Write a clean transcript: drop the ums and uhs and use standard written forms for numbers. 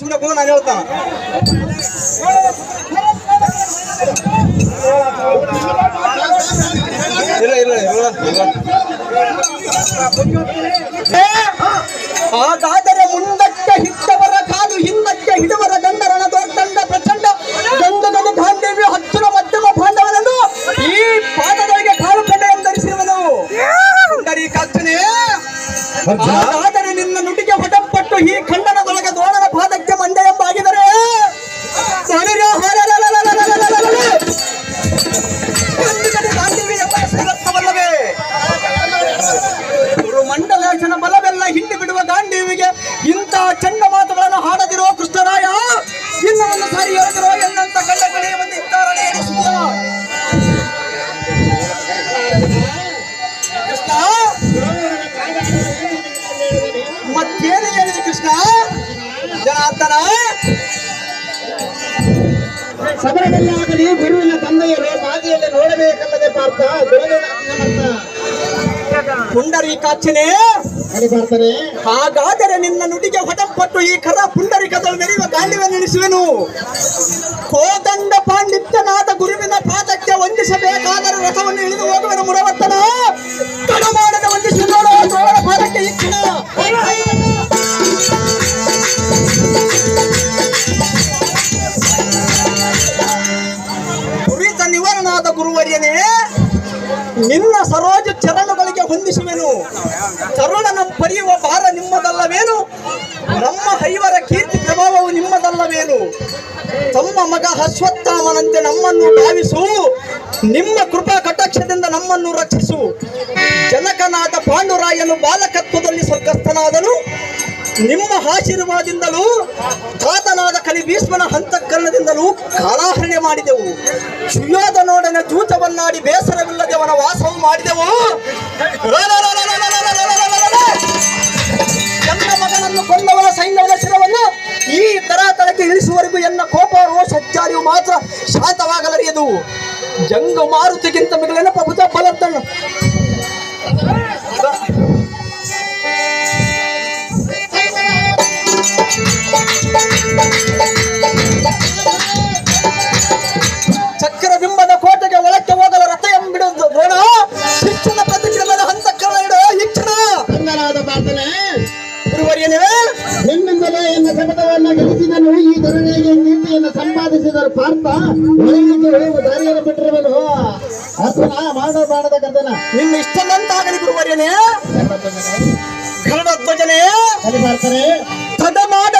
ಸುಮ್ಮನೆ ಕೂಡ ನಾನು ಹೇಳ್ತಾನ ಹಾಗಾದರೆ ಮುಂದಕ್ಕೆ ಹಿಟ್ಟವರ ಕಾಲು ಹಿಂದಕ್ಕೆ ಹಿಡುವರ ಗಂಡರನ ದೊಡ್ಡ ಪ್ರಚಂಡ ಗಂಧದಲ್ಲಿ ಗಾಂಧೀವ್ಯ ಹಚ್ಚುರ ಮಧ್ಯಮ ಬಾಂಧವನನ್ನು ಈ ಪಾದಗಳಿಗೆ ಕಾಲು ಕಂಡ ಎಂದರಿಸಿರುವನು ಪುಂಡರೀಕಾಕ್ಷನೇ. ಹಾಗಾದರೆ ನಿನ್ನ ನುಡಿಗೆ ಹೊಟಪಟ್ಟು ಈ ಖಂಡನದೊಳಗೆ ದ್ರೋಣನ ಪಾದಕ್ಕೆ ಮಂಡೆ ಎಂಬಾಗಿದರೆ ಮಂಡಲೇಶನ ಬಲವೆಲ್ಲ ಹಿಂಡಿ ಬಿಡುವ ಗಾಂಧೀವಿಗೆ ಇಂಥ ಚಂಡ ಮಾತುಗಳನ್ನು ಹಾಡದಿರೋ ಕೃಷ್ಣರಾಯ ಇನ್ನು ಒಂದು ಸಾರಿ ಹೇಳಿದಿರೋ ಎನ್ನಂತ ಗಂಡಗಳೇ ಒಂದು ಇದ್ದಾರನೇ ಕೃಷ್ಣ. ಮತ್ತೇನು ಹೇಳಿದೆ ಕೃಷ್ಣ? ಜನಾರ್ದನ ಸಮರದಲ್ಲಾಗಲಿ ಗುರುವಿನ ತಂದೆಯರು ಬಾದಿಯಲ್ಲಿ ನೋಡಬೇಕಲ್ಲದೆ ಪಾರ್ಥ ಪುಂಡರೀಕಾಕ್ಷನೇ. ಹಾಗಾದರೆ ನಿನ್ನ ನುಡಿಗೆ ಹೊಟಪಟ್ಟು ಈ ಕರ ಪುಂಡರೀಕದಲ್ಲಿ ಮೆರೆಯುವ ಗಾಂಡಿವನ್ನು ನಿಲ್ಲಿಸುವೆನು. ಕೋದಂಡ ಪಾಂಡಿತ್ಯನಾದ ಗುರುವಿನ ಪಾದಕ್ಕೆ ವಂದಿಸಬೇಕಾದರೆ ರಥವನ್ನು ಇಳಿದು ಹೋಗುವೆನು ಮುರವರ್ತನ. ತಡ ಮಾಡದ ವಂದಿಸಿ ನೋಡುವ ದ್ರೋಣ ಪಾದಕ್ಕೆ ಇಚ್ಚಿನ ಕುರಿತ ನಿವಾರಣಾದ ಗುರುವರ್ಯನೇ, ನಿನ್ನ ಸರೋಜ ಚರಣಗಳಿಗೆ ಹೊಂದಿಸುವೆನು. ತರುಣನ ಪರಿಯುವ ಭಾರ ನಿಮ್ಮದಲ್ಲವೇನು? ನಮ್ಮ ಹೈವರ ಕೀರ್ತಿ ಪ್ರಭಾವವು ನಿಮ್ಮದಲ್ಲವೇನು? ತಮ್ಮ ಮಗ ಅಶ್ವತ್ಥಾಮನಂತೆ ನಮ್ಮನ್ನು ಭಾವಿಸು. ನಿಮ್ಮ ಕೃಪಾ ಕಟಾಕ್ಷದಿಂದ ನಮ್ಮನ್ನು ರಕ್ಷಿಸು. ಜನಕನಾದ ಪಾಂಡುರಾಯನು ಬಾಲಕತ್ವದಲ್ಲಿ ಸ್ವರ್ಗಸ್ಥನಾದನು. ನಿಮ್ಮ ಆಶೀರ್ವಾದದಿಂದಲೂ ತಾತನಾದ ಕಲಿ ಭೀಷ್ಮನ ಹಂತಕರಣದಿಂದಲೂ ಕಾಲಾಹರಣೆ ಮಾಡಿದೆವು. ಸುಯೋಧನೊಡನೆ ಜೂತವನ್ನಾಡಿ ಬೇಸರವಿಲ್ಲದೆ ಅವನ ವಾಸವು ಮಾಡಿದೆವು. ನನ್ನ ಮಗನನ್ನು ಕೊಂದವನ ಸೈನ್ಯವನ ಶಿರವನ್ನು ಈ ತರಾತರಕ್ಕೆ ಇಳಿಸುವವರೆಗೂ ಎನ್ನ ಕೋಪ ರೋಷ ಚಾರಿಯು ಮಾತ್ರ ಶಾಂತವಾಗಲರಿಯದು. ಜಂಗು ಮಾರುತಿಗಿಂತ ಮಿಗಿಲಿನ ಪ್ರಭುತ ಬಲತ್ತನ್ನು ಚಕ್ರಬಿಂಬದ ಕೋಟೆಗೆ ಒಳಕ್ಕೆ ಹೋಗಲು ರಥ ಎಂಬಿಡುವುದು ದ್ರೋಣ. ಶಿಕ್ಷಣ ಪ್ರತಿಕ್ರಮದ ಹಂತಕರಣ ಇಡೋ ಇಕ್ಷಣ ಗುರುವರ್ಯನೇ. ನಿನ್ನಿಂದಲೇ ಎನ್ನ ಶಪಥವನ್ನು ಗಳಿಸಿದನು. ಈ ಧರಣಿಗೆ ಕೀರ್ತಿಯನ್ನು ಸಂಪಾದಿಸಿದರು ಪಾರ್ಥ. ಒಳಗೆ ದಾರಿಯನ್ನು ಬಿಟ್ಟಿರುವನು. ಅರ್ಪಣ ಮಾಡೋ ಬಾಣದ ಕರ್ತನ ನಿನ್ನ ಇಷ್ಟದಂತಾಗಲಿ ಗುರುವರ್ಯನೇ. ಕನ್ನಡ ಧ್ವಜನೇ. ತಡ ಮಾಡ